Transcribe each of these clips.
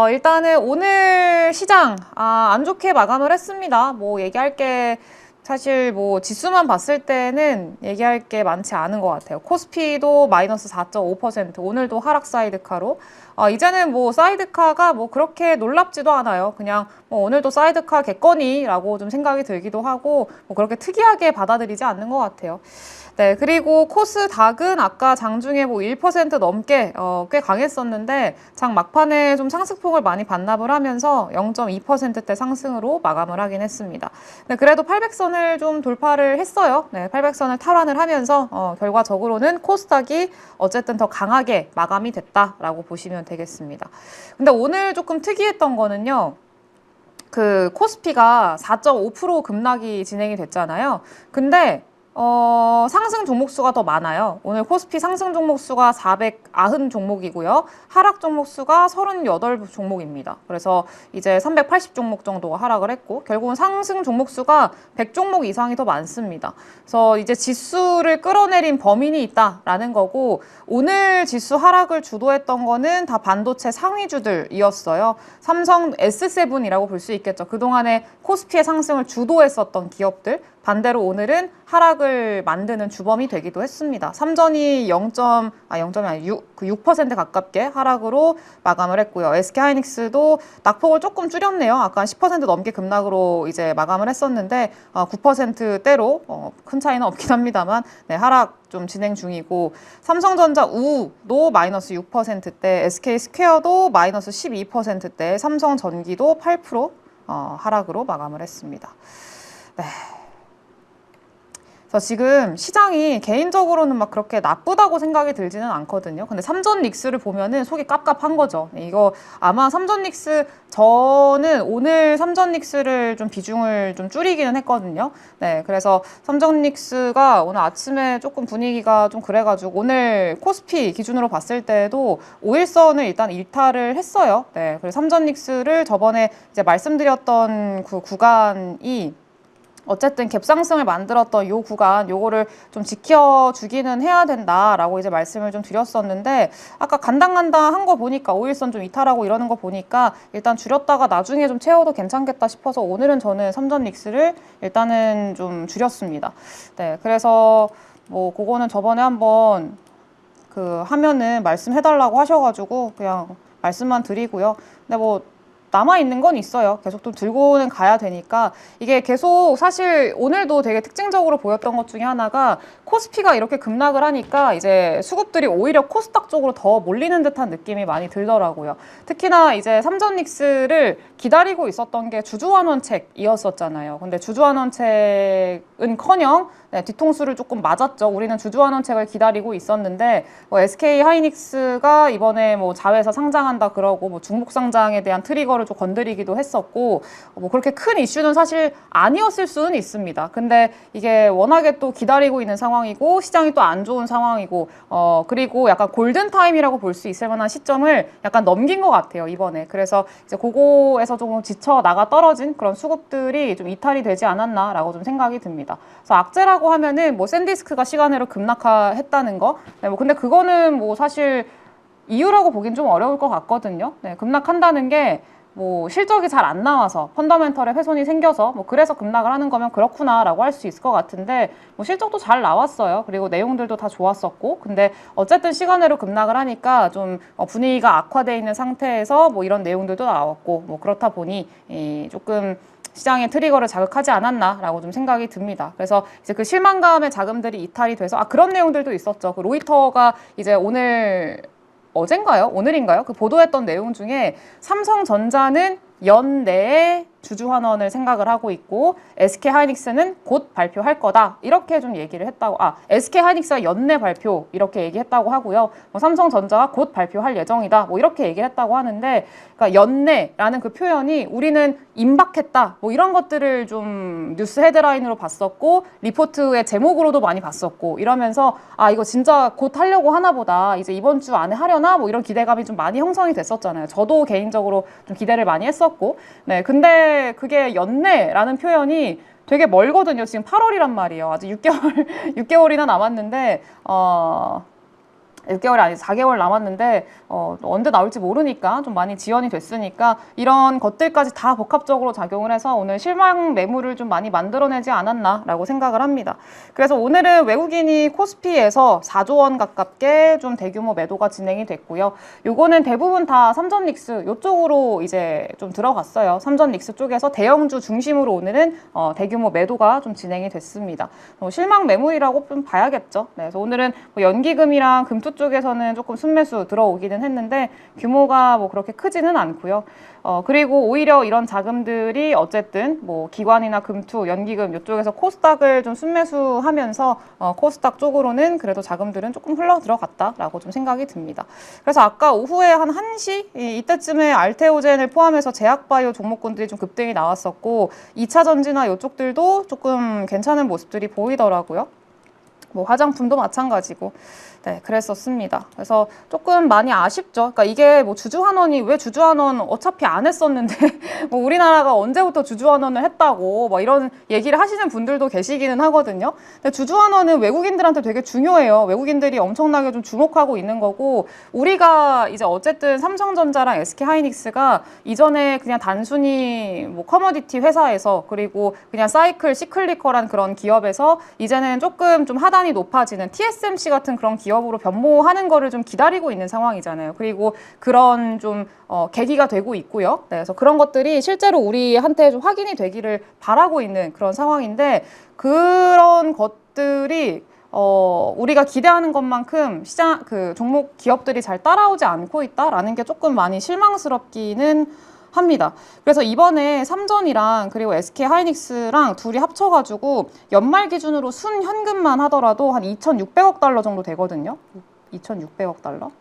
일단은 오늘 시장, 안 좋게 마감을 했습니다. 뭐 얘기할 게 사실 뭐 지수만 봤을 때는 얘기할 게 많지 않은 것 같아요. 코스피도 마이너스 4.5%, 오늘도 하락 사이드카로. 이제는 뭐 사이드카가 뭐 그렇게 놀랍지도 않아요. 그냥 뭐 오늘도 사이드카 겠거니라고 좀 생각이 들기도 하고 뭐 그렇게 특이하게 받아들이지 않는 것 같아요. 네, 그리고 코스닥은 아까 장중에 뭐 1% 넘게 꽤 강했었는데 장 막판에 좀 상승폭을 많이 반납을 하면서 0.2%대 상승으로 마감을 하긴 했습니다. 네, 그래도 800선을 좀 돌파를 했어요. 네, 800선을 탈환을 하면서 결과적으로는 코스닥이 어쨌든 더 강하게 마감이 됐다라고 보시면 되겠습니다. 근데 오늘 조금 특이했던 거는요. 그 코스피가 4.5% 급락이 진행이 됐잖아요. 근데 상승 종목 수가 더 많아요. 오늘 코스피 상승 종목 수가 490 종목이고요. 하락 종목 수가 38 종목입니다. 그래서 이제 380 종목 정도가 하락을 했고, 결국은 상승 종목 수가 100 종목 이상이 더 많습니다. 그래서 이제 지수를 끌어내린 범인이 있다라는 거고, 오늘 지수 하락을 주도했던 거는 다 반도체 상위주들이었어요. 삼성 S7이라고 볼 수 있겠죠. 그동안에 코스피의 상승을 주도했었던 기업들. 반대로 오늘은 하락을 만드는 주범이 되기도 했습니다. 삼전이 0., 0점이 아니고 6% 가깝게 하락으로 마감을 했고요. SK하이닉스도 낙폭을 조금 줄였네요. 아까 10% 넘게 급락으로 이제 마감을 했었는데 9%대로 큰 차이는 없긴 합니다만 네, 하락 좀 진행 중이고, 삼성전자 우도 마이너스 6%대, SK스퀘어도 마이너스 12%대, 삼성전기도 8% 하락으로 마감을 했습니다. 네. 그래서 지금 시장이 개인적으로는 막 그렇게 나쁘다고 생각이 들지는 않거든요. 근데 삼전 릭스를 보면은 속이 깝깝한 거죠. 이거 아마 삼전 릭스, 저는 오늘 삼전 릭스를 좀 비중을 좀 줄이기는 했거든요. 네, 그래서 삼전 릭스가 오늘 아침에 조금 분위기가 좀 그래가지고 오늘 코스피 기준으로 봤을 때도 5일선을 일단 일탈을 했어요. 네, 그래서 삼전 릭스를 저번에 이제 말씀드렸던 그 구간이 어쨌든 갭상승을 만들었던 요 구간, 요거를 좀 지켜주기는 해야 된다라고 이제 말씀을 좀 드렸었는데, 아까 간당간당 한 거 보니까 5일선 좀 이탈하고 이러는 거 보니까 일단 줄였다가 나중에 좀 채워도 괜찮겠다 싶어서 오늘은 저는 삼전 릭스를 일단은 좀 줄였습니다. 네, 그래서 뭐 그거는 저번에 한번 그 하면은 말씀해달라고 하셔가지고 그냥 말씀만 드리고요. 근데 뭐 남아있는 건 있어요. 계속 좀 들고는 가야 되니까. 이게 계속 사실 오늘도 되게 특징적으로 보였던 것 중에 하나가 코스피가 이렇게 급락을 하니까 이제 수급들이 오히려 코스닥 쪽으로 더 몰리는 듯한 느낌이 많이 들더라고요. 특히나 이제 삼전닉스를 기다리고 있었던 게 주주환원책이었었잖아요. 근데 주주환원책은커녕 뒤통수를 조금 맞았죠. 우리는 주주환원책을 기다리고 있었는데 SK 하이닉스가 이번에 뭐 자회사 상장한다 그러고 뭐 중복 상장에 대한 트리거를 좀 건드리기도 했었고, 뭐 그렇게 큰 이슈는 사실 아니었을 수는 있습니다. 근데 이게 워낙에 또 기다리고 있는 상황이고 시장이 또 안 좋은 상황이고 그리고 약간 골든 타임이라고 볼 수 있을 만한 시점을 약간 넘긴 것 같아요, 이번에. 그래서 이제 그거에서 조금 지쳐 나가 떨어진 그런 수급들이 좀 이탈이 되지 않았나라고 좀 생각이 듭니다. 그래서 악재라고 하면은 뭐 샌디스크가 시간으로 급락했다는 거. 네, 뭐 근데 그거는 뭐 사실 이유라고 보긴 좀 어려울 것 같거든요. 네, 급락한다는 게 뭐 실적이 잘 안 나와서 펀더멘털에 훼손이 생겨서 뭐 그래서 급락을 하는 거면 그렇구나라고 할 수 있을 것 같은데, 뭐 실적도 잘 나왔어요. 그리고 내용들도 다 좋았었고, 근데 어쨌든 시간으로 급락을 하니까 좀 분위기가 악화돼 있는 상태에서 뭐 이런 내용들도 나왔고, 뭐 그렇다 보니 조금 시장의 트리거를 자극하지 않았나라고 좀 생각이 듭니다. 그래서 이제 그 실망감의 자금들이 이탈이 돼서 그런 내용들도 있었죠. 그 로이터가 이제 어젠가요? 오늘인가요? 그 보도했던 내용 중에 삼성전자는 연내에 주주환원을 생각을 하고 있고 SK하이닉스는 곧 발표할 거다, 이렇게 좀 얘기를 했다고. SK하이닉스가 연내 발표 이렇게 얘기했다고 하고요. 뭐 삼성전자가 곧 발표할 예정이다, 뭐 이렇게 얘기를 했다고 하는데, 그러니까 연내라는 그 표현이 우리는 임박했다, 뭐 이런 것들을 좀 뉴스 헤드라인으로 봤었고 리포트의 제목으로도 많이 봤었고, 이러면서 이거 진짜 곧 하려고 하나 보다, 이제 이번 주 안에 하려나, 뭐 이런 기대감이 좀 많이 형성이 됐었잖아요. 저도 개인적으로 좀 기대를 많이 했었고. 네, 근데 그게 연내라는 표현이 되게 멀거든요. 지금 8월이란 말이에요. 아직 6개월이나 남았는데 6개월이 아니고 4개월 남았는데 언제 나올지 모르니까 좀 많이 지연이 됐으니까 이런 것들까지 다 복합적으로 작용을 해서 오늘 실망 매물을 좀 많이 만들어내지 않았나라고 생각을 합니다. 그래서 오늘은 외국인이 코스피에서 4조 원 가깝게 좀 대규모 매도가 진행이 됐고요. 요거는 대부분 다 삼전릭스 요쪽으로 이제 좀 들어갔어요. 삼전릭스 쪽에서 대형주 중심으로 오늘은 대규모 매도가 좀 진행이 됐습니다. 실망 매물이라고 좀 봐야겠죠. 네, 그래서 오늘은 뭐 연기금이랑 금투 쪽에서는 조금 순매수 들어오기는 했는데 규모가 뭐 그렇게 크지는 않고요. 그리고 오히려 이런 자금들이 어쨌든 뭐 기관이나 금투, 연기금 이쪽에서 코스닥을 좀 순매수하면서 코스닥 쪽으로는 그래도 자금들은 조금 흘러 들어갔다라고 좀 생각이 듭니다. 그래서 아까 오후에 한 1시 이때쯤에 알테오젠을 포함해서 제약바이오 종목군들이 좀 급등이 나왔었고 2차 전지나 이쪽들도 조금 괜찮은 모습들이 보이더라고요. 뭐 화장품도 마찬가지고 네, 그랬었습니다. 그래서 조금 많이 아쉽죠. 그러니까 이게 뭐 주주환원이 왜 주주환원 어차피 안 했었는데 뭐 우리나라가 언제부터 주주환원을 했다고 뭐 이런 얘기를 하시는 분들도 계시기는 하거든요. 근데 주주환원은 외국인들한테 되게 중요해요. 외국인들이 엄청나게 좀 주목하고 있는 거고 우리가 이제 어쨌든 삼성전자랑 SK하이닉스가 이전에 그냥 단순히 뭐 커머디티 회사에서 그리고 그냥 사이클 시클리컬한 그런 기업에서 이제는 조금 좀 하단이 높아지는 TSMC 같은 그런 기업으로 변모하는 거를 좀 기다리고 있는 상황이잖아요. 그리고 그런 좀 계기가 되고 있고요. 네, 그래서 그런 것들이 실제로 우리한테 좀 확인이 되기를 바라고 있는 그런 상황인데 그런 것들이 우리가 기대하는 것만큼 시장 그 종목 기업들이 잘 따라오지 않고 있다라는 게 조금 많이 실망스럽기는 합니다. 그래서 이번에 삼전이랑 그리고 SK하이닉스랑 둘이 합쳐가지고 연말 기준으로 순현금만 하더라도 한 2,600억 달러 정도 되거든요. 2,600억 달러?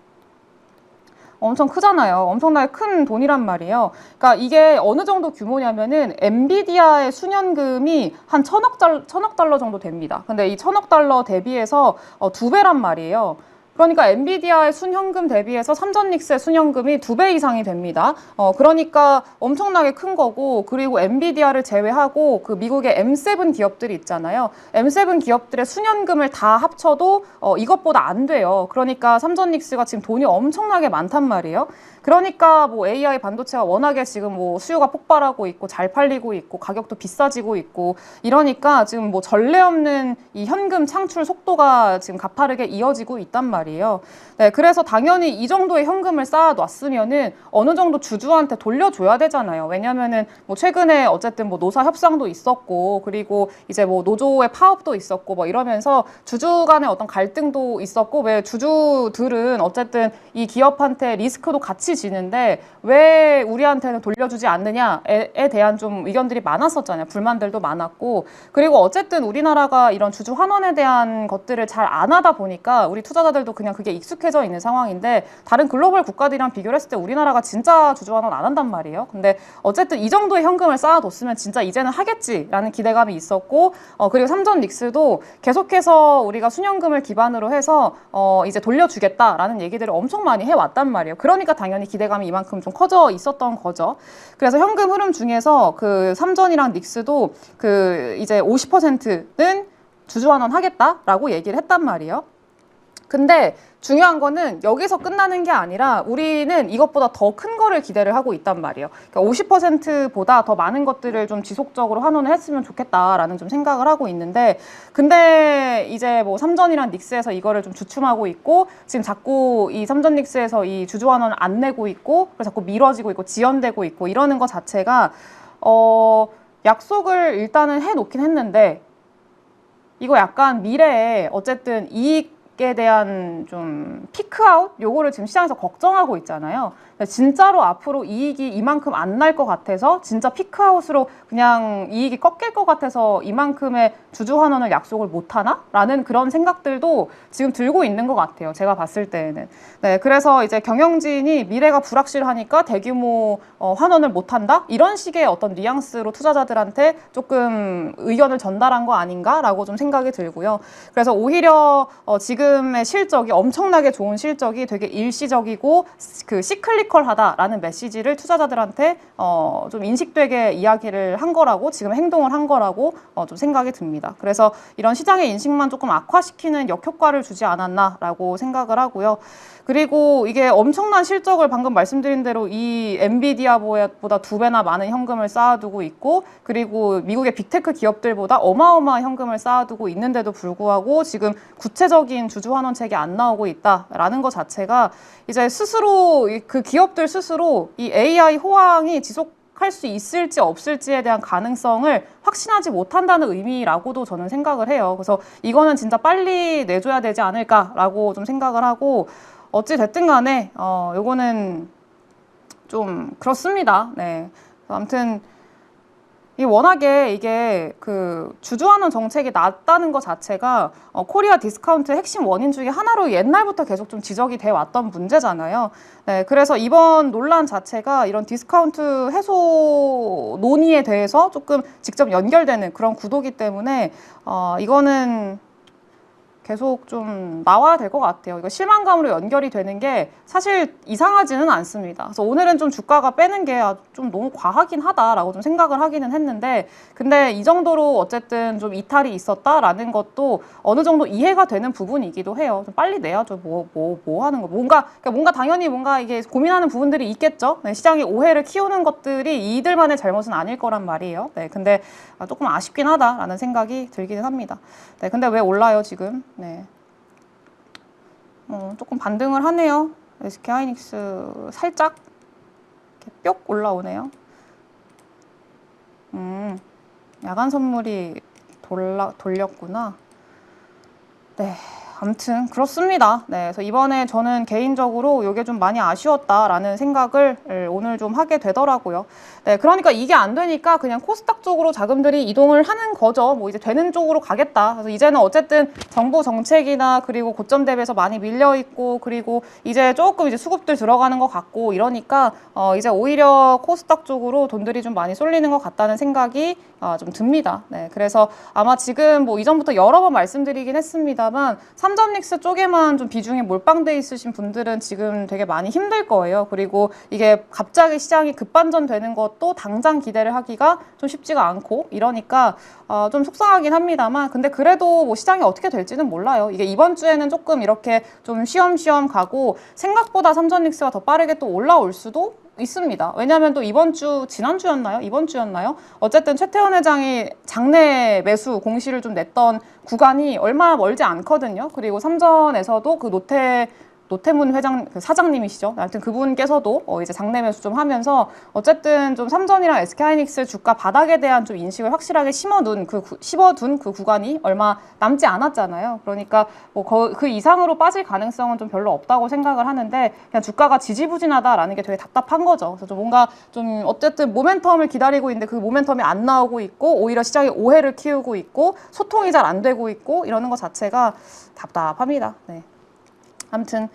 엄청 크잖아요. 엄청나게 큰 돈이란 말이에요. 그러니까 이게 어느 정도 규모냐면은 엔비디아의 순현금이 한 1,000억 달러 정도 됩니다. 근데 이 1,000억 달러 대비해서 2배란 말이에요. 그러니까 엔비디아의 순현금 대비해서 삼전릭스의 순현금이 2배 이상이 됩니다. 그러니까 엄청나게 큰 거고 그리고 엔비디아를 제외하고 그 미국의 M7 기업들이 있잖아요. M7 기업들의 순현금을 다 합쳐도 이것보다 안 돼요. 그러니까 삼전릭스가 지금 돈이 엄청나게 많단 말이에요. 그러니까 뭐 AI 반도체가 워낙에 지금 뭐 수요가 폭발하고 있고 잘 팔리고 있고 가격도 비싸지고 있고 이러니까 지금 뭐 전례 없는 이 현금 창출 속도가 지금 가파르게 이어지고 있단 말이에요. 네, 그래서 당연히 이 정도의 현금을 쌓아놨으면은 어느 정도 주주한테 돌려줘야 되잖아요. 왜냐면은 뭐 최근에 어쨌든 뭐 노사 협상도 있었고 그리고 이제 뭐 노조의 파업도 있었고 뭐 이러면서 주주 간의 어떤 갈등도 있었고 왜 주주들은 어쨌든 이 기업한테 리스크도 같이 지는데 왜 우리한테는 돌려주지 않느냐에 대한 좀 의견들이 많았었잖아요. 불만들도 많았고 그리고 어쨌든 우리나라가 이런 주주 환원에 대한 것들을 잘 안 하다 보니까 우리 투자자들도 그냥 그게 익숙해져 있는 상황인데 다른 글로벌 국가들이랑 비교를 했을 때 우리나라가 진짜 주주 환원 안 한단 말이에요. 근데 어쨌든 이 정도의 현금을 쌓아뒀으면 진짜 이제는 하겠지라는 기대감이 있었고 그리고 삼전릭스도 계속해서 우리가 순현금을 기반으로 해서 이제 돌려주겠다라는 얘기들을 엄청 많이 해왔단 말이에요. 그러니까 당연히 기대감이 이만큼 좀 커져 있었던 거죠. 그래서 현금 흐름 중에서 그 삼전이랑 닉스도 그 이제 50%는 주주환원 하겠다라고 얘기를 했단 말이에요. 근데 중요한 거는 여기서 끝나는 게 아니라 우리는 이것보다 더 큰 거를 기대를 하고 있단 말이에요. 그러니까 50%보다 더 많은 것들을 좀 지속적으로 환원을 했으면 좋겠다라는 좀 생각을 하고 있는데 근데 이제 뭐 삼전이랑 닉스에서 이거를 좀 주춤하고 있고 지금 자꾸 이 삼전 닉스에서 이 주주 환원을 안 내고 있고 그래서 자꾸 미뤄지고 있고 지연되고 있고 이러는 것 자체가 약속을 일단은 해놓긴 했는데 이거 약간 미래에 어쨌든 이익에 대한 좀 피크아웃? 요거를 지금 시장에서 걱정하고 있잖아요. 진짜로 앞으로 이익이 이만큼 안 날 것 같아서 진짜 피크아웃으로 그냥 이익이 꺾일 것 같아서 이만큼의 주주환원을 약속을 못하나? 라는 그런 생각들도 지금 들고 있는 것 같아요. 제가 봤을 때에는. 네, 그래서 이제 경영진이 미래가 불확실하니까 대규모 환원을 못한다? 이런 식의 어떤 뉘앙스로 투자자들한테 조금 의견을 전달한 거 아닌가라고 좀 생각이 들고요. 그래서 오히려 지금 지금의 실적이 엄청나게 좋은 실적이 되게 일시적이고 그 시클리컬하다라는 메시지를 투자자들한테 좀 인식되게 이야기를 한 거라고 지금 행동을 한 거라고 좀 생각이 듭니다. 그래서 이런 시장의 인식만 조금 악화시키는 역효과를 주지 않았나라고 생각을 하고요. 그리고 이게 엄청난 실적을 방금 말씀드린 대로 이 엔비디아보다 2배나 많은 현금을 쌓아두고 있고 그리고 미국의 빅테크 기업들보다 어마어마한 현금을 쌓아두고 있는데도 불구하고 지금 구체적인 주주 환원책이 안 나오고 있다라는 것 자체가 이제 스스로 그 기업들 스스로 이 AI 호황이 지속할 수 있을지 없을지에 대한 가능성을 확신하지 못한다는 의미라고도 저는 생각을 해요. 그래서 이거는 진짜 빨리 내줘야 되지 않을까라고 좀 생각을 하고 어찌 됐든 간에 요거는 좀 그렇습니다. 네. 아무튼 워낙에 이게 그 주주환원 정책이 낮다는 것 자체가 코리아 디스카운트 핵심 원인 중에 하나로 옛날부터 계속 좀 지적이 돼 왔던 문제잖아요. 네, 그래서 이번 논란 자체가 이런 디스카운트 해소 논의에 대해서 조금 직접 연결되는 그런 구도기 때문에 이거는 계속 좀 나와야 될 것 같아요. 이거 실망감으로 연결이 되는 게 사실 이상하지는 않습니다. 그래서 오늘은 좀 주가가 빼는 게 좀 너무 과하긴 하다라고 좀 생각을 하기는 했는데 근데 이 정도로 어쨌든 좀 이탈이 있었다라는 것도 어느 정도 이해가 되는 부분이기도 해요. 좀 빨리 내야죠. 뭐 하는 거. 뭔가 당연히 뭔가 이게 고민하는 부분들이 있겠죠. 네, 시장이 오해를 키우는 것들이 이들만의 잘못은 아닐 거란 말이에요. 네, 근데 조금 아쉽긴 하다라는 생각이 들기는 합니다. 네, 근데 왜 올라요, 지금? 네. 조금 반등을 하네요. SK하이닉스 살짝 이렇게 뿅 올라오네요. 야간 선물이 돌렸구나. 네. 아무튼 그렇습니다. 네, 그래서 이번에 저는 개인적으로 이게 좀 많이 아쉬웠다라는 생각을 오늘 좀 하게 되더라고요. 네, 그러니까 이게 안 되니까 그냥 코스닥 쪽으로 자금들이 이동을 하는 거죠. 뭐 이제 되는 쪽으로 가겠다. 그래서 이제는 어쨌든 정부 정책이나 그리고 고점 대비해서 많이 밀려 있고 그리고 이제 조금 이제 수급들 들어가는 것 같고 이러니까 이제 오히려 코스닥 쪽으로 돈들이 좀 많이 쏠리는 것 같다는 생각이 좀 듭니다. 네, 그래서 아마 지금 뭐 이전부터 여러 번 말씀드리긴 했습니다만 삼전릭스 쪽에만 좀 비중이 몰빵돼 있으신 분들은 지금 되게 많이 힘들 거예요. 그리고 이게 갑자기 시장이 급반전 되는 것도 당장 기대를 하기가 좀 쉽지가 않고 이러니까 좀 속상하긴 합니다만 근데 그래도 뭐 시장이 어떻게 될지는 몰라요. 이게 이번 주에는 조금 이렇게 좀 쉬엄쉬엄 가고 생각보다 삼전릭스가 더 빠르게 또 올라올 수도 있습니다. 왜냐하면 또 이번 주였나요? 어쨌든 최태원 회장이 장내 매수 공시를 좀 냈던 구간이 얼마 멀지 않거든요. 그리고 삼전에서도 그 노태문 회장 그 사장님이시죠. 하여튼 그분께서도 이제 장내 매수 좀 하면서 어쨌든 좀 삼전이랑 SK하이닉스 주가 바닥에 대한 좀 인식을 확실하게 심어둔 그 구간이 얼마 남지 않았잖아요. 그러니까 뭐 그 이상으로 빠질 가능성은 좀 별로 없다고 생각을 하는데 그냥 주가가 지지부진하다라는 게 되게 답답한 거죠. 그래서 좀 뭔가 좀 어쨌든 모멘텀을 기다리고 있는데 그 모멘텀이 안 나오고 있고 오히려 시장이 오해를 키우고 있고 소통이 잘 안 되고 있고 이러는 것 자체가 답답합니다. 네. 아무튼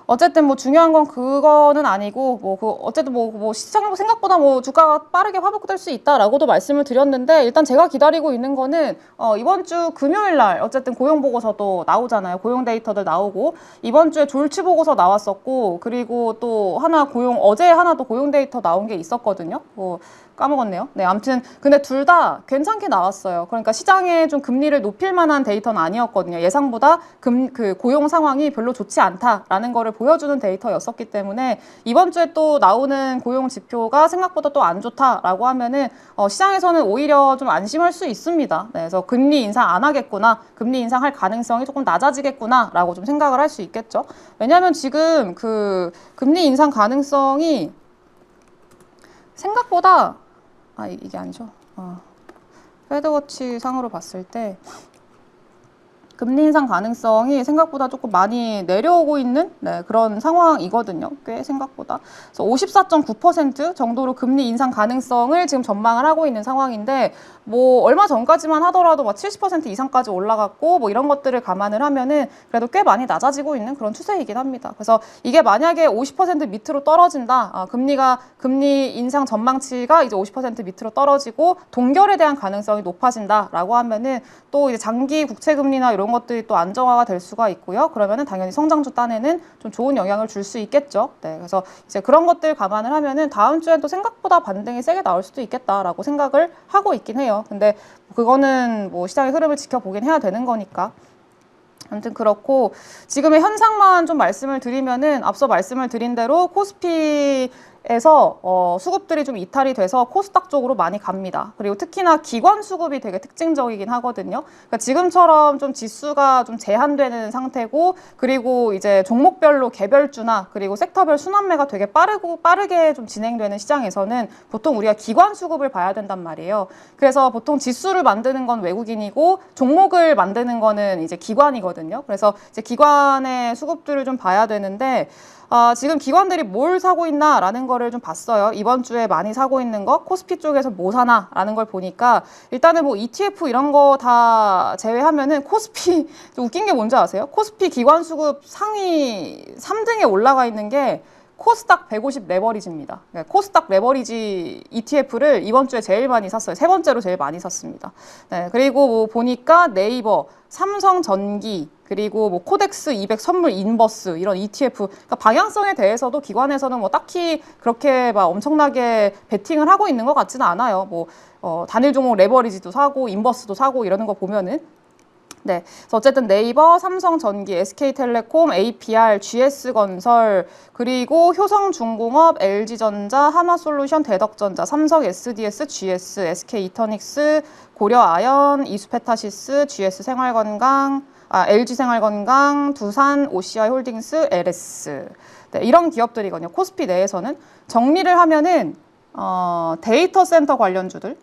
어쨌든 뭐 중요한 건 그거는 아니고 어쨌든 시장 생각보다 주가가 빠르게 회복될 수 있다라고도 말씀을 드렸는데 일단 제가 기다리고 있는 거는 이번 주 금요일 날 어쨌든 고용 보고서도 나오잖아요. 고용 데이터들 나오고 이번 주에 졸치 보고서 나왔었고 그리고 또 어제 하나 또 고용 데이터 나온 게 있었거든요. 까먹었네요. 네, 아무튼 근데 둘 다 괜찮게 나왔어요. 그러니까 시장에 좀 금리를 높일 만한 데이터는 아니었거든요. 예상보다 그 고용 상황이 별로 좋지 않다라는 거를 보여주는 데이터였었기 때문에 이번 주에 또 나오는 고용 지표가 생각보다 또 안 좋다라고 하면은 시장에서는 오히려 좀 안심할 수 있습니다. 네, 그래서 금리 인상 안 하겠구나, 금리 인상할 가능성이 조금 낮아지겠구나라고 좀 생각을 할 수 있겠죠. 왜냐하면 지금 그 금리 인상 가능성이 생각보다 이게 아니죠. 패드워치 상으로 봤을 때 금리 인상 가능성이 생각보다 조금 많이 내려오고 있는 그런 상황이거든요. 꽤 생각보다. 그래서 54.9% 정도로 금리 인상 가능성을 지금 전망을 하고 있는 상황인데 뭐 얼마 전까지만 하더라도 막 70% 이상까지 올라갔고 뭐 이런 것들을 감안을 하면은 그래도 꽤 많이 낮아지고 있는 그런 추세이긴 합니다. 그래서 이게 만약에 50% 밑으로 떨어진다. 금리 인상 전망치가 이제 50% 밑으로 떨어지고 동결에 대한 가능성이 높아진다라고 하면은 또 이제 장기 국채 금리나 이런 이런 것들이 또 안정화가 될 수가 있고요. 그러면은 당연히 성장주 딴에는 좀 좋은 영향을 줄 수 있겠죠. 네, 그래서 이제 그런 것들 감안을 하면은 다음 주엔 또 생각보다 반등이 세게 나올 수도 있겠다라고 생각을 하고 있긴 해요. 근데 그거는 뭐 시장의 흐름을 지켜보긴 해야 되는 거니까. 아무튼 그렇고 지금의 현상만 좀 말씀을 드리면은 앞서 말씀을 드린 대로 코스피에서 수급들이 좀 이탈이 돼서 코스닥 쪽으로 많이 갑니다. 그리고 특히나 기관 수급이 되게 특징적이긴 하거든요. 그러니까 지금처럼 좀 지수가 좀 제한되는 상태고 그리고 이제 종목별로 개별주나 그리고 섹터별 순환매가 되게 빠르게 좀 진행되는 시장에서는 보통 우리가 기관 수급을 봐야 된단 말이에요. 그래서 보통 지수를 만드는 건 외국인이고 종목을 만드는 거는 이제 기관이거든요. 그래서 이제 기관의 수급들을 좀 봐야 되는데 지금 기관들이 뭘 사고 있나라는 거를 좀 봤어요. 이번 주에 많이 사고 있는 거 코스피 쪽에서 뭐 사나라는 걸 보니까 일단은 뭐 ETF 이런 거 다 제외하면은 코스피 좀 웃긴 게 뭔지 아세요? 코스피 기관 수급 상위 3등에 올라가 있는 게 코스닥 150 레버리지입니다. 코스닥 레버리지 ETF를 이번 주에 제일 많이 샀어요. 세 번째로 제일 많이 샀습니다. 네, 그리고 뭐 보니까 네이버, 삼성전기, 그리고 뭐 코덱스 200 선물 인버스 이런 ETF, 그러니까 방향성에 대해서도 기관에서는 뭐 딱히 그렇게 막 엄청나게 베팅을 하고 있는 것 같지는 않아요. 뭐 단일 종목 레버리지도 사고 인버스도 사고 이러는 거 보면은. 네, 그래서 어쨌든 네이버, 삼성전기, SK텔레콤, APR, GS건설, 그리고 효성중공업, LG전자, 하나솔루션, 대덕전자, 삼성 SDS, GS, SK이터닉스, 고려아연, 이수페타시스, GS생활건강, LG생활건강, 두산, OCI홀딩스, LS. 네, 이런 기업들이거든요. 코스피 내에서는 정리를 하면은 데이터 센터 관련주들,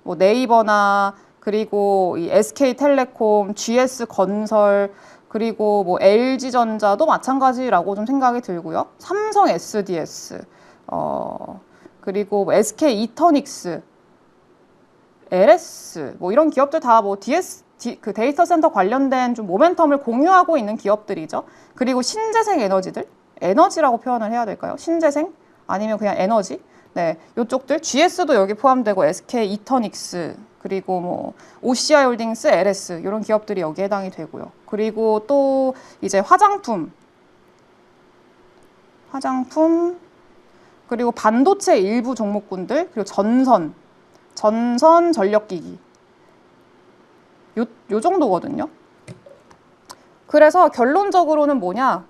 뭐 네이버나 그리고 이 SK텔레콤, GS건설, 그리고 뭐 LG전자도 마찬가지라고 좀 생각이 들고요. 삼성 SDS, 그리고 뭐 SK이터닉스, LS, 뭐 이런 기업들 다 뭐 그 데이터 센터 관련된 좀 모멘텀을 공유하고 있는 기업들이죠. 그리고 신재생 에너지들, 에너지라고 표현을 해야 될까요? 신재생? 아니면 그냥 에너지? 네, 요쪽들, GS도 여기 포함되고 SK이터닉스, 그리고 뭐 OCI홀딩스, LS 이런 기업들이 여기에 해당이 되고요. 그리고 또 이제 화장품, 그리고 반도체 일부 종목군들, 그리고 전선 전력기기 요 정도거든요. 그래서 결론적으로는 뭐냐?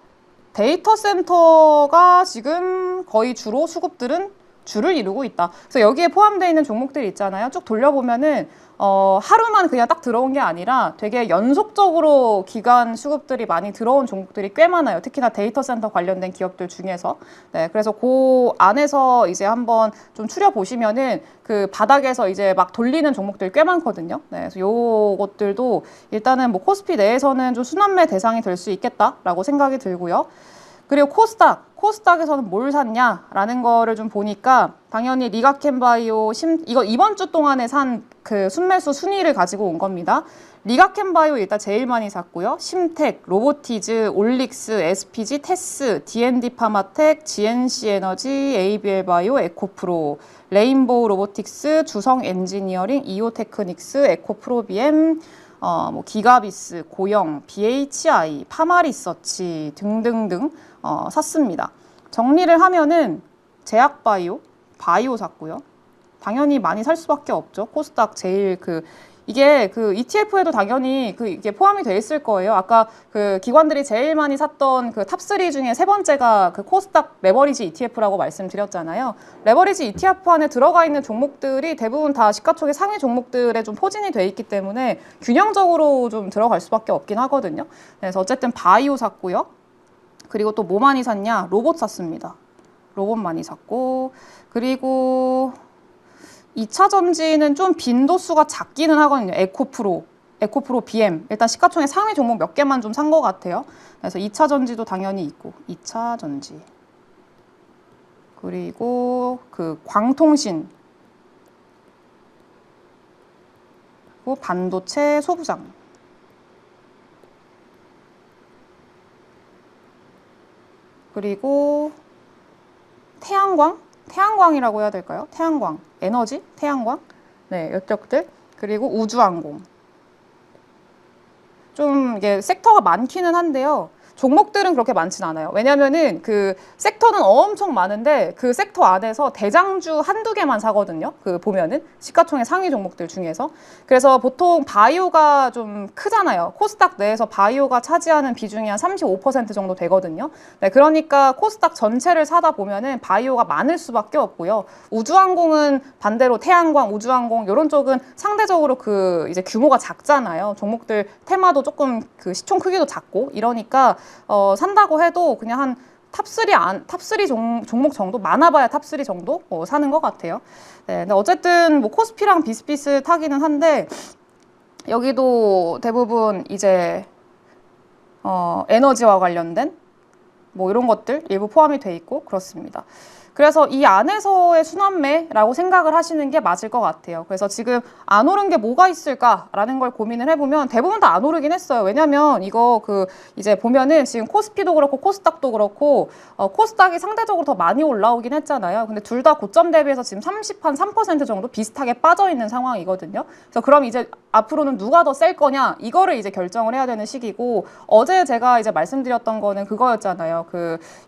데이터 센터가 지금 거의 주로 수급들은 주를 이루고 있다. 그래서 여기에 포함되어 있는 종목들이 있잖아요. 쭉 돌려보면은 하루만 그냥 딱 들어온 게 아니라 되게 연속적으로 기간 수급들이 많이 들어온 종목들이 꽤 많아요. 특히나 데이터 센터 관련된 기업들 중에서. 네, 그래서 그 안에서 이제 한번 좀 추려보시면은 그 바닥에서 이제 막 돌리는 종목들이 꽤 많거든요. 네, 그래서 요것들도 일단은 뭐 코스피 내에서는 좀 순환매 대상이 될 수 있겠다라고 생각이 들고요. 그리고 코스닥에서는 뭘 샀냐라는 거를 좀 보니까 당연히 리가켄바이오 이거 이번 주 동안에 산 그 순매수 순위를 가지고 온 겁니다. 리가켄바이오 일단 제일 많이 샀고요. 심텍, 로보티즈, 올릭스, SPG, 테스, D&D 파마텍, GNC 에너지, ABL 바이오, 에코프로, 레인보우 로보틱스, 주성 엔지니어링, 이오테크닉스, 에코프로비엠, 뭐 기가비스, 고영, BHI, 파마리서치 등등등 샀습니다. 정리를 하면은 제약바이오, 바이오 샀고요. 당연히 많이 살 수밖에 없죠. 코스닥 제일 이게 그 ETF에도 당연히 이게 포함이 돼 있을 거예요. 아까 그 기관들이 제일 많이 샀던 그 탑3 중에 세 번째가 그 코스닥 레버리지 ETF라고 말씀드렸잖아요. 레버리지 ETF 안에 들어가 있는 종목들이 대부분 다 시가총액 상위 종목들에 좀 포진이 돼 있기 때문에 균형적으로 좀 들어갈 수밖에 없긴 하거든요. 그래서 어쨌든 바이오 샀고요. 그리고 또 뭐 많이 샀냐? 로봇 샀습니다. 로봇 많이 샀고, 그리고 2차 전지는 좀 빈도수가 작기는 하거든요. 에코프로 BM. 일단 시가총액 상위 종목 몇 개만 좀 산 것 같아요. 그래서 2차 전지도 당연히 있고, 2차 전지. 그리고 그 광통신. 그리고 반도체 소부장. 그리고 태양광이라고 해야 될까요? 태양광, 에너지, 태양광, 네, 이쪽들. 그리고 우주항공. 좀 이게 섹터가 많기는 한데요. 종목들은 그렇게 많진 않아요. 왜냐면은 그 섹터는 엄청 많은데 그 섹터 안에서 대장주 한두 개만 사거든요. 그 보면은 시가총액 상위 종목들 중에서. 그래서 보통 바이오가 좀 크잖아요. 코스닥 내에서 바이오가 차지하는 비중이 한 35% 정도 되거든요. 네, 그러니까 코스닥 전체를 사다 보면은 바이오가 많을 수밖에 없고요. 우주항공은 반대로 태양광, 우주항공 이런 쪽은 상대적으로 그 이제 규모가 작잖아요. 종목들 테마도 조금 그 시총 크기도 작고 이러니까 산다고 해도 그냥 한 탑3 종목 정도? 많아봐야 탑3 정도? 사는 것 같아요. 네, 근데 어쨌든 뭐 코스피랑 비슷비슷하기는 한데, 여기도 대부분 이제, 에너지와 관련된 뭐 이런 것들 일부 포함이 돼 있고 그렇습니다. 그래서 이 안에서의 순환매라고 생각을 하시는 게 맞을 것 같아요. 그래서 지금 안 오른 게 뭐가 있을까라는 걸 고민을 해보면 대부분 다 안 오르긴 했어요. 왜냐면 이거 이제 보면은 지금 코스피도 그렇고 코스닥도 그렇고 코스닥이 상대적으로 더 많이 올라오긴 했잖아요. 근데 둘 다 고점 대비해서 지금 3% 정도 비슷하게 빠져 있는 상황이거든요. 그래서 그럼 이제 앞으로는 누가 더 셀 거냐 이거를 이제 결정을 해야 되는 시기고, 어제 제가 이제 말씀드렸던 거는 그거였잖아요.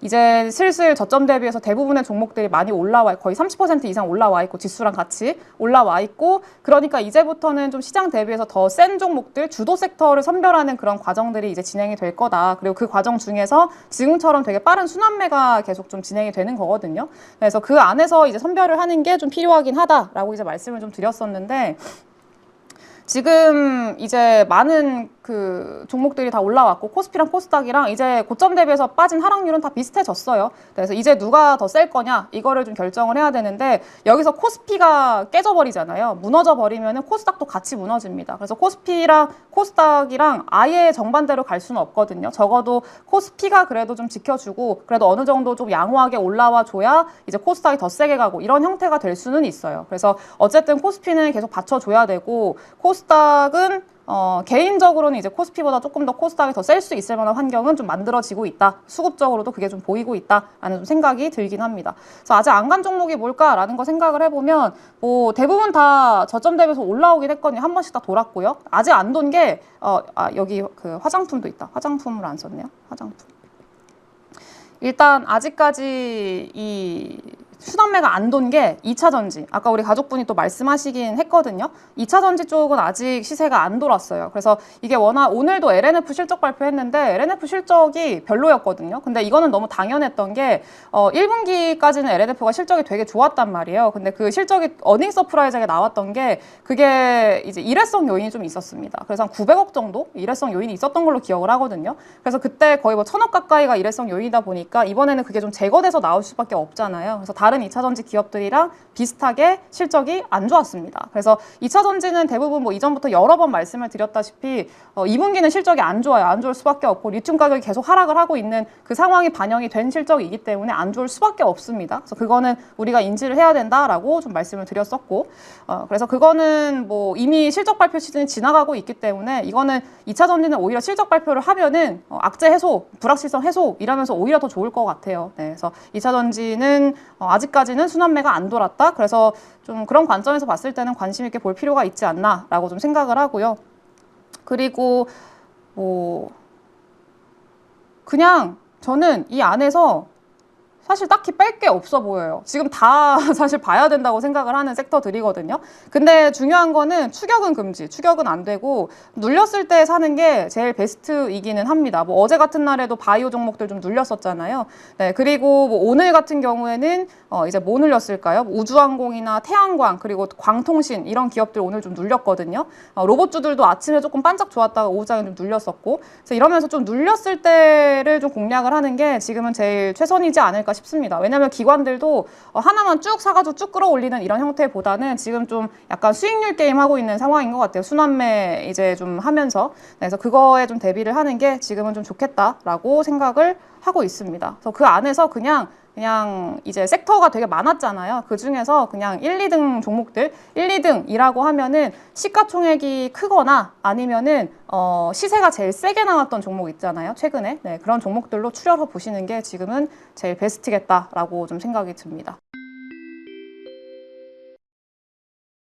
이제 슬슬 저점 대비해서 대부분의 종목들이 많이 올라와, 거의 30% 이상 올라와 있고 지수랑 같이 올라와 있고, 그러니까 이제부터는 좀 시장 대비해서 더 센 종목들, 주도 섹터를 선별하는 그런 과정들이 이제 진행이 될 거다. 그리고 그 과정 중에서 지금처럼 되게 빠른 순환매가 계속 좀 진행이 되는 거거든요. 그래서 그 안에서 이제 선별을 하는 게 좀 필요하긴 하다라고 이제 말씀을 좀 드렸었는데, 지금 이제 많은 그 종목들이 다 올라왔고 코스피랑 코스닥이랑 이제 고점 대비해서 빠진 하락률은 다 비슷해졌어요. 그래서 이제 누가 더 셀 거냐 이거를 좀 결정을 해야 되는데, 여기서 코스피가 깨져버리잖아요. 무너져 버리면은 코스닥도 같이 무너집니다. 그래서 코스피랑 코스닥이랑 아예 정반대로 갈 수는 없거든요. 적어도 코스피가 그래도 좀 지켜주고 그래도 어느 정도 좀 양호하게 올라와 줘야 이제 코스닥이 더 세게 가고 이런 형태가 될 수는 있어요. 그래서 어쨌든 코스피는 계속 받쳐줘야 되고, 코스닥은 개인적으로는 이제 코스피보다 조금 더 코스닥이 더 셀 수 있을 만한 환경은 좀 만들어지고 있다. 수급적으로도 그게 좀 보이고 있다라는 좀 생각이 들긴 합니다. 그래서 아직 안 간 종목이 뭘까라는 거 생각을 해보면 뭐 대부분 다 저점 대비해서 올라오긴 했거든요. 한 번씩 다 돌았고요. 아직 안 돈 게 여기 그 화장품도 있다. 화장품을 안 썼네요. 화장품. 일단 아직까지 이 순환매가 안 돈 게 2차 전지. 아까 우리 가족분이 또 말씀하시긴 했거든요. 2차 전지 쪽은 아직 시세가 안 돌았어요. 그래서 이게 워낙 오늘도 LNF 실적 발표했는데 LNF 실적이 별로였거든요. 근데 이거는 너무 당연했던 게 1분기까지는 LNF가 실적이 되게 좋았단 말이에요. 근데 그 실적이 어닝 서프라이즈하게 나왔던 게 그게 이제 일회성 요인이 좀 있었습니다. 그래서 한 900억 정도 일회성 요인이 있었던 걸로 기억을 하거든요. 그래서 그때 거의 뭐 1000억 가까이가 일회성 요인이다 보니까 이번에는 그게 좀 제거돼서 나올 수밖에 없잖아요. 그래서 다른 2차 전지 기업들이랑 비슷하게 실적이 안 좋았습니다. 그래서 2차 전지는 대부분 뭐 이전부터 여러 번 말씀을 드렸다시피 2분기는 실적이 안 좋아요. 안 좋을 수밖에 없고 리튬 가격이 계속 하락을 하고 있는 그 상황이 반영이 된 실적이기 때문에 안 좋을 수밖에 없습니다. 그래서 그거는 우리가 인지를 해야 된다라고 좀 말씀을 드렸었고, 그래서 그거는 뭐 이미 실적 발표 시즌이 지나가고 있기 때문에 이거는 2차 전지는 오히려 실적 발표를 하면은 악재 해소, 불확실성 해소 이러면서 오히려 더 좋을 것 같아요. 네, 그래서 2차 전지는 아직까지는 순환매가 안 돌았다. 그래서 좀 그런 관점에서 봤을 때는 관심 있게 볼 필요가 있지 않나라고 좀 생각을 하고요. 그리고 뭐 그냥 저는 이 안에서 사실 딱히 뺄 게 없어 보여요. 지금 다 사실 봐야 된다고 생각을 하는 섹터들이거든요. 근데 중요한 거는 추격은 금지, 추격은 안 되고 눌렸을 때 사는 게 제일 베스트이기는 합니다. 뭐 어제 같은 날에도 바이오 종목들 좀 눌렸었잖아요. 네, 그리고 뭐 오늘 같은 경우에는 이제 뭐 눌렸을까요? 우주항공이나 태양광 그리고 광통신 이런 기업들 오늘 좀 눌렸거든요. 로봇주들도 아침에 조금 반짝 좋았다가 오후장에 좀 눌렸었고, 그래서 이러면서 좀 눌렸을 때를 좀 공략을 하는 게 지금은 제일 최선이지 않을까 싶습니다. 왜냐하면 기관들도 하나만 쭉 사가지고 쭉 끌어올리는 이런 형태보다는 지금 좀 약간 수익률 게임 하고 있는 상황인 것 같아요. 순환매 이제 좀 하면서. 그래서 그거에 좀 대비를 하는 게 지금은 좀 좋겠다라고 생각을 하고 있습니다. 그래서 그 안에서 그냥 이제 섹터가 되게 많았잖아요. 그 중에서 그냥 1, 2등 종목들, 1, 2등이라고 하면은 시가총액이 크거나 아니면은 시세가 제일 세게 나왔던 종목 있잖아요. 최근에. 네, 그런 종목들로 추려서 보시는 게 지금은 제일 베스트겠다라고 좀 생각이 듭니다.